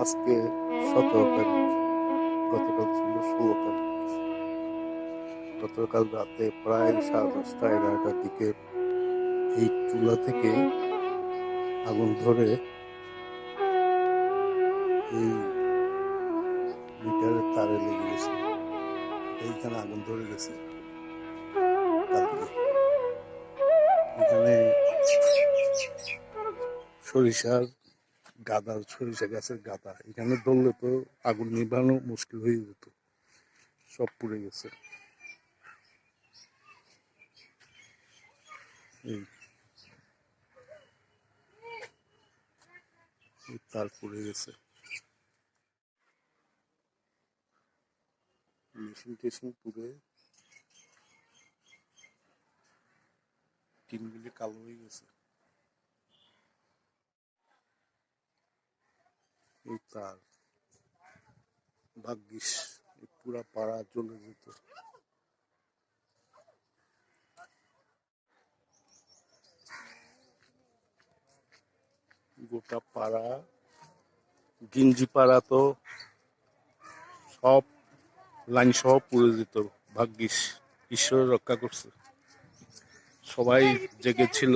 আজকে 17 তারিখ, গতকাল ছিল 16 তারিখ। গতকাল রাতে প্রায় 10:30-11টার দিকে এই চুলা থেকে আগুন ধরে এই মিটারের তারে লেগে গেছে। এইখানে আগুন ধরে গেছে কালকে। এখানে সরিষা গাছের গাদা, এখানে ধরলে তো আগুন নিভানো মুশকিল হয়ে যেত, সব পুড়ে গেছে। এই তার পুড়ে গেছে, মেশিন টেশিন পুড়ে টিনগুলি কালো হয়ে গেছে। এই তার ভাগ্যিস পুরা পাড়া জ্বলে যেত। গোটা পাড়া, গিঞ্জি পাড়া তো সব লাইন সহ পুড়ে যেত। ভাগ্যিস ঈশ্বর রক্ষা করছে, সবাই জেগেছিল।